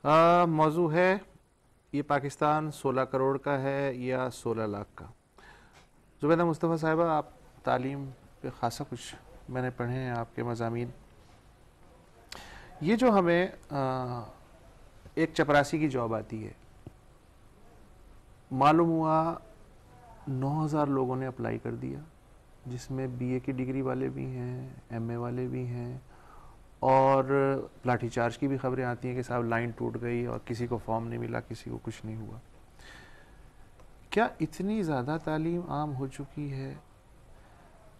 मौजू है ये पाकिस्तान 16 करोड़ का है या 16 लाख का। जुबैदा मुस्तफ़ा साहिबा, आप तालीम पे ख़ासा कुछ मैंने पढ़े हैं आपके मज़ामीन। ये जो हमें एक चपरासी की जॉब आती है, मालूम हुआ 9000 लोगों ने अप्लाई कर दिया, जिसमें बीए की डिग्री वाले भी हैं, एमए वाले भी हैं, और लाठी चार्ज की भी खबरें आती हैं कि साहब लाइन टूट गई और किसी को फॉर्म नहीं मिला, किसी को कुछ नहीं हुआ। क्या इतनी ज़्यादा तालीम आम हो चुकी है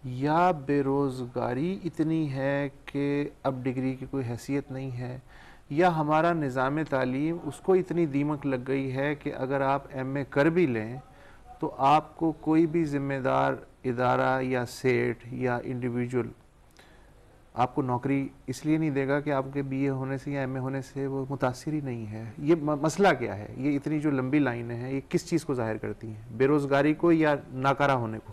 या बेरोज़गारी इतनी है कि अब डिग्री की कोई हैसियत नहीं है, या हमारा निज़ाम तालीम उसको इतनी दीमक लग गई है कि अगर आप एमए कर भी लें तो आपको कोई भी ज़िम्मेदार इदारा या सेठ या इंडिविजुअल आपको नौकरी इसलिए नहीं देगा कि आपके बीए होने से या एमए होने से वो मुतासिर ही नहीं है। ये मसला क्या है? ये इतनी जो लंबी लाइनें हैं ये किस चीज़ को जाहिर करती हैं, बेरोज़गारी को या नाकारा होने को?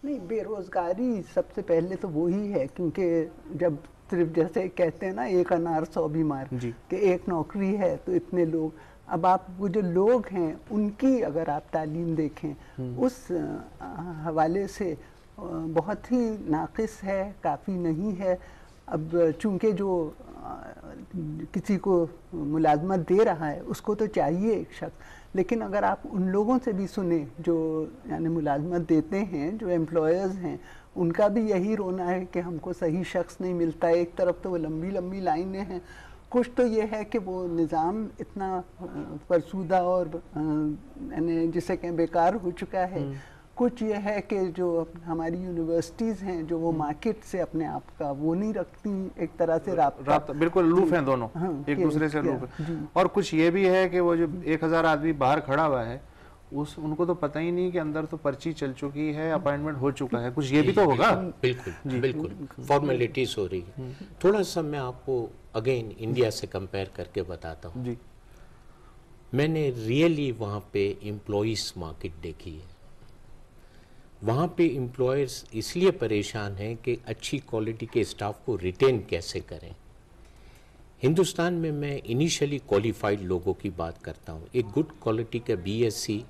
नहीं, बेरोज़गारी सबसे पहले तो वही है, क्योंकि जब सिर्फ जैसे कहते हैं ना, एक अनार 100 बीमार, कि एक नौकरी है तो इतने लोग। अब आप वो जो लोग हैं उनकी अगर आप तालीम देखें उस हवाले से बहुत ही नाक़िस है, काफ़ी नहीं है। अब चूंकि जो किसी को मुलाजमत दे रहा है उसको तो चाहिए एक शख्स, लेकिन अगर आप उन लोगों से भी सुने जो यानी मुलाजमत देते हैं, जो एम्प्लॉयर्स हैं, उनका भी यही रोना है कि हमको सही शख्स नहीं मिलता है। एक तरफ तो वो लंबी लंबी लाइनें हैं, कुछ तो ये है कि वो निज़ाम इतना फरसूदा और यानी जिसे कहें बेकार हो चुका है। कुछ ये है कि जो हमारी यूनिवर्सिटीज़ हैं जो वो मार्केट से अपने आप का वो नहीं रखती, एक तरह से राब्ता बिल्कुल लूफ हैं दोनों, एक दूसरे से लूफ है। और कुछ ये भी है कि वो जो 1000 आदमी बाहर खड़ा हुआ है उनको तो पता ही नहीं कि अंदर तो पर्ची चल चुकी है, अपॉइंटमेंट हो चुका है, कुछ ये भी तो होगा। बिल्कुल बिल्कुल फॉर्मेलिटीज हो रही है। थोड़ा सा मैं आपको अगेन इंडिया से कंपेयर करके बताता हूँ जी। मैंने रियली वहाँ पे एम्प्लॉइज मार्केट देखी है। वहाँ पे एम्प्लॉयर्स इसलिए परेशान हैं कि अच्छी क्वालिटी के स्टाफ को रिटेन कैसे करें। हिंदुस्तान में मैं इनिशियली क्वालिफाइड लोगों की बात करता हूँ, एक गुड क्वालिटी का बीएससी,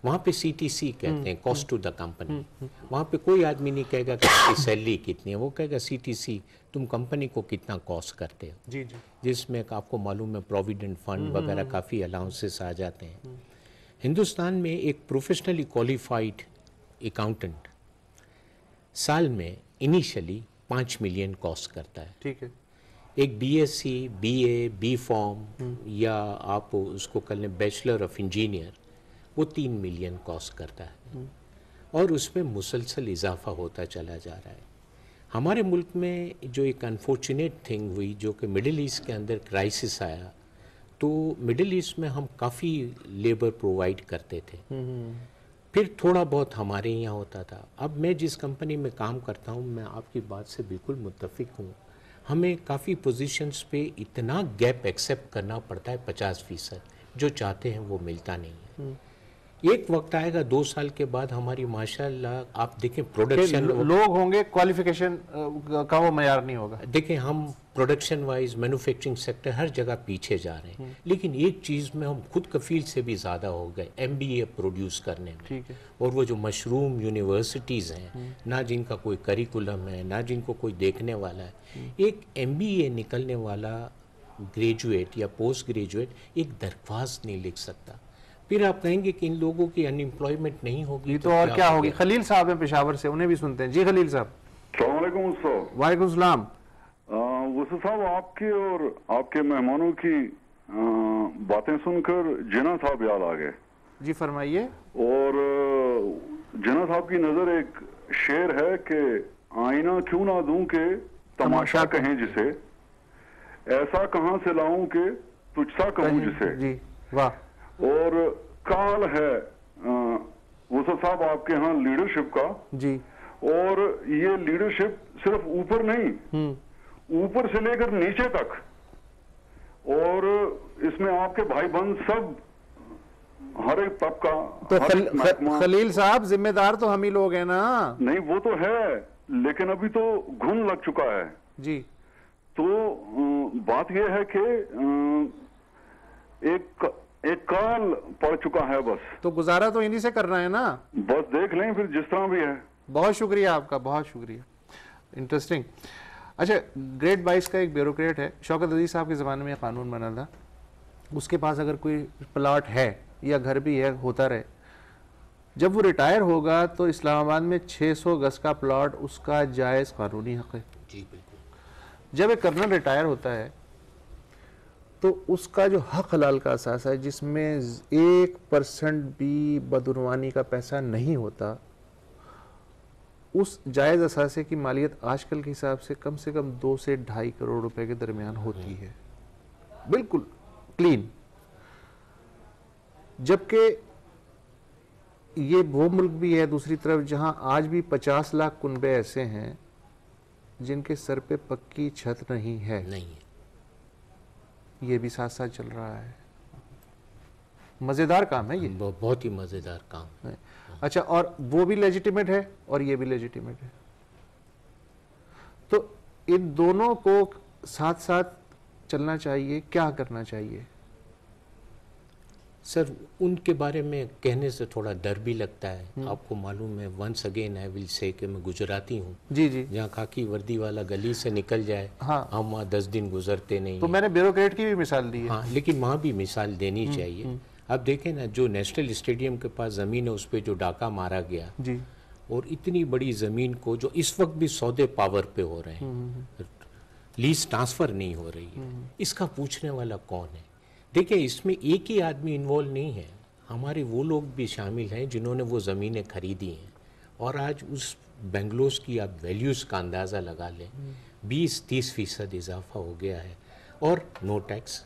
वहाँ पे सीटीसी कहते हैं, कॉस्ट टू द कंपनी। वहाँ पे कोई आदमी नहीं कहेगा कि आपकी सैलरी कितनी है, वो कहेगा सीटीसी तुम कंपनी को कितना कॉस्ट करते हो जी जी, जिसमें आपको मालूम है प्रोविडेंट फंड वगैरह काफ़ी अलाउंसेस आ जाते हैं। हिंदुस्तान में एक प्रोफेशनली क्वालिफाइड अकाउंटेंट साल में इनिशियली 5 मिलियन कॉस्ट करता है। ठीक है। एक बीएससी, बीए, बी फॉर्म या आप उसको कर लें बैचलर ऑफ इंजीनियर, वो 3 मिलियन कॉस्ट करता है और उसमें मुसलसल इजाफा होता चला जा रहा है। हमारे मुल्क में जो एक अनफॉर्चुनेट थिंग हुई, जो कि मिडिल ईस्ट के अंदर क्राइसिस आया, तो मिडिल ईस्ट में हम काफ़ी लेबर प्रोवाइड करते थे, फिर थोड़ा बहुत हमारे यहाँ होता था। अब मैं जिस कंपनी में काम करता हूँ, मैं आपकी बात से बिल्कुल मुत्तफिक हूँ, हमें काफ़ी पोजीशंस पे इतना गैप एक्सेप्ट करना पड़ता है, 50%, जो चाहते हैं वो मिलता नहीं है। एक वक्त आएगा 2 साल के बाद हमारी माशाल्लाह आप देखें प्रोडक्शन, लोग होंगे, क्वालिफिकेशन का वो मयार नहीं होगा। देखें हम प्रोडक्शन वाइज मैन्युफैक्चरिंग सेक्टर हर जगह पीछे जा रहे हैं, लेकिन एक चीज़ में हम खुद कफील से भी ज़्यादा हो गए, एमबीए प्रोड्यूस करने में। ठीक है। और वो जो मशरूम यूनिवर्सिटीज़ हैं, ना जिनका कोई करिकुलम है, ना जिनको कोई देखने वाला है, एक एमबीए निकलने वाला ग्रेजुएट या पोस्ट ग्रेजुएट एक दरख्वास्त नहीं लिख सकता। फिर आप कहेंगे कि इन लोगों की अनएम्प्लॉयमेंट नहीं होगी तो और क्या होगी। खलील साहब हैं पेशावर से, उन्हें भी सुनते हैं। जी खलील साहब। वालेकुम सलाम। वसी साहब, आपकी और आपके मेहमानों की बातें सुनकर जिन्ना साहब याद आ गए। जी फरमाइए। और जिन्ना साहब की नजर एक शेर है कि आईना क्यों ना दूं के तमाशा कहें जिसे, ऐसा कहां से लाऊं के तुझसा कहूं जिसे। जी वाह। और काल है वसी साहब आपके यहाँ लीडरशिप का जी, और ये लीडरशिप सिर्फ ऊपर नहीं, ऊपर से लेकर नीचे तक, और इसमें आपके भाई बहन सब, हर एक तबका। तो खलील साहब जिम्मेदार तो हम ही लोग हैं ना। नहीं वो तो है, लेकिन अभी तो घुन लग चुका है जी। तो बात यह है कि एक काल पड़ चुका है बस। तो गुजारा तो इन्हीं से करना है ना, बस देख लें फिर जिस तरह भी है। बहुत शुक्रिया आपका, बहुत शुक्रिया, इंटरेस्टिंग। अच्छा, ग्रेड 22 का एक ब्यूरोक्रेट है, शौकत अजीज साहब के ज़माने में कानून बना था, उसके पास अगर कोई प्लाट है या घर भी है, होता रहे, जब वो रिटायर होगा तो इस्लामाबाद में 600 गज का प्लॉट उसका जायज़ कानूनी हक है। जी बिल्कुल। जब एक कर्नल रिटायर होता है तो उसका जो हक हलाल का असास है, जिसमें 1% भी बदउनवानी का पैसा नहीं होता, उस जायज़ असासे की मालियत आजकल के हिसाब से कम 2 से 2.5 करोड़ रुपए के दरमियान होती है, बिल्कुल क्लीन। जबकि ये वो मुल्क भी है दूसरी तरफ जहां आज भी 50 लाख कुनबे ऐसे हैं जिनके सर पे पक्की छत नहीं है। ये भी साथ साथ चल रहा है। मजेदार काम है ये, बहुत ही मजेदार काम है। अच्छा, और वो भी लेजिटिमेट है और ये भी लेजिटिमेट है, तो इन दोनों को साथ साथ चलना चाहिए। क्या करना चाहिए सर? उनके बारे में कहने से थोड़ा डर भी लगता है। आपको मालूम है, once again I will say कि मैं गुजराती हूँ। जी जी। जहाँ खाकी वर्दी वाला गली से निकल जाए, हाँ, हम वहाँ 10 दिन गुजरते नहीं। तो मैंने ब्यूरोक्रेट की भी मिसाल दी है। हाँ, लेकिन वहाँ भी मिसाल देनी चाहिए। अब देखें ना, जो नेशनल स्टेडियम के पास ज़मीन है उस पर जो डाका मारा गया जी, और इतनी बड़ी ज़मीन को जो इस वक्त भी सौदे पावर पे हो रहे हैं, लीज ट्रांसफ़र नहीं हो रही है, इसका पूछने वाला कौन है? देखिए, इसमें एक ही आदमी इन्वॉल्व नहीं है, हमारे वो लोग भी शामिल हैं जिन्होंने वो ज़मीनें खरीदी हैं। और आज उस बेंगलोर की आप वैल्यूज़ का अंदाज़ा लगा लें, 20-30% इजाफा हो गया है और नो टैक्स।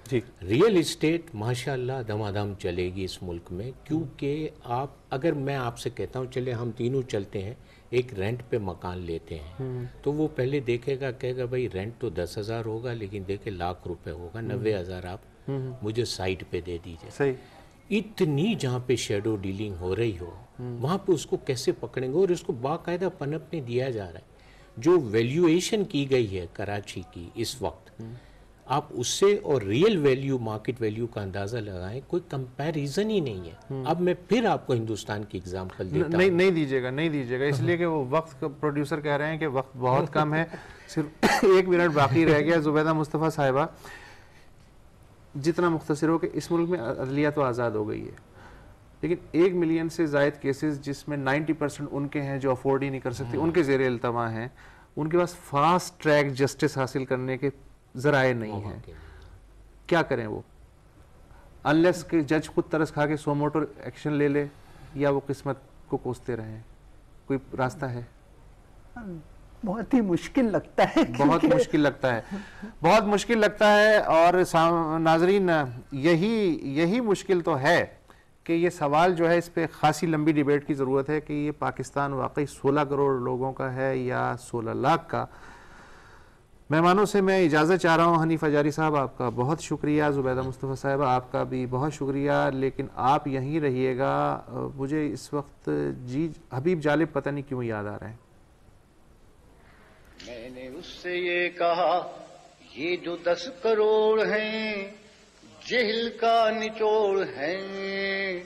रियल इस्टेट माशाल्लाह दमादम चलेगी इस मुल्क में, क्योंकि आप, अगर मैं आपसे कहता हूँ चले हम तीनों चलते हैं, एक रेंट पे मकान लेते हैं, तो वो पहले देखेगा, कहेगा भाई रेंट तो 10,000 होगा, लेकिन देखे लाख रुपए होगा, 90,000 आप मुझे साइड पे दे दीजिए। सही। इतनी जहाँ पे शेडो डीलिंग हो रही हो, वहाँ पे उसको कैसे पकड़ेंगे? और इसको बाकायदा पनपने दिया जा रहा है। जो वैल्यूएशन की गई है कराची की इस वक्त, आप उससे और रियल वैल्यू, मार्केट वैल्यू का अंदाजा लगाएं, कोई कंपैरिजन ही नहीं है। अब मैं फिर आपको हिंदुस्तान की एग्जांपल देता हूं। नहीं दीजिएगा, इसलिए कि वो वक्त, प्रोड्यूसर कह रहे हैं कि वक्त बहुत कम है, सिर्फ 1 मिनट बाकी रह गया। जुबैदा मुस्तफ़ा साहिबा, जितना मुख्तसर हो कि इस मुल्क में अदलिया तो आज़ाद हो गई है, लेकिन 1 मिलियन से ज़ायद केसेस जिसमें 90% उनके हैं जो अफोर्ड ही नहीं कर सकते, उनके ज़ेरे इल्तमा हैं, उनके पास फास्ट ट्रैक जस्टिस हासिल करने के ज़राए नहीं हैं। क्या करें वो? अनलेस के जज खुद तरस खा के सो मोटो एक्शन ले ले, या वो किस्मत को कोसते रहें? कोई रास्ता है? बहुत ही मुश्किल लगता है, बहुत मुश्किल लगता है, बहुत मुश्किल लगता है। और नाजरीन, यही मुश्किल तो है कि ये सवाल जो है, इस पे खासी लंबी डिबेट की ज़रूरत है कि ये पाकिस्तान वाकई 16 करोड़ लोगों का है या 16 लाख का। मेहमानों से मैं इजाज़त चाह रहा हूँ। हनीफ अजारी साहब, आपका बहुत शुक्रिया। जुबैदा मुस्तफ़ा साहिबा, आपका भी बहुत शुक्रिया, लेकिन आप यहीं रहिएगा। मुझे इस वक्त जी हबीब जालिब पता नहीं क्यों याद आ रहे हैं। मैंने उससे ये कहा, ये जो 10 करोड़ हैं जेल का निचोड़ हैं,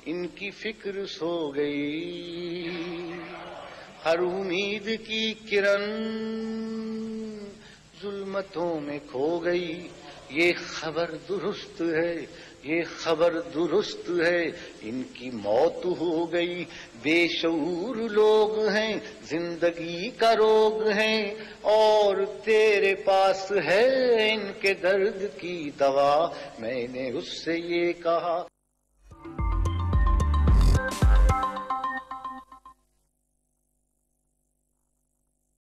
इनकी फिक्र सो गई, हर उम्मीद की किरण जुल्मतों में खो गई। ये खबर दुरुस्त है, ये खबर दुरुस्त है, इनकी मौत हो गई। बेशऊर लोग हैं, जिंदगी का रोग है, और तेरे पास है इनके दर्द की दवा। मैंने उससे ये कहा।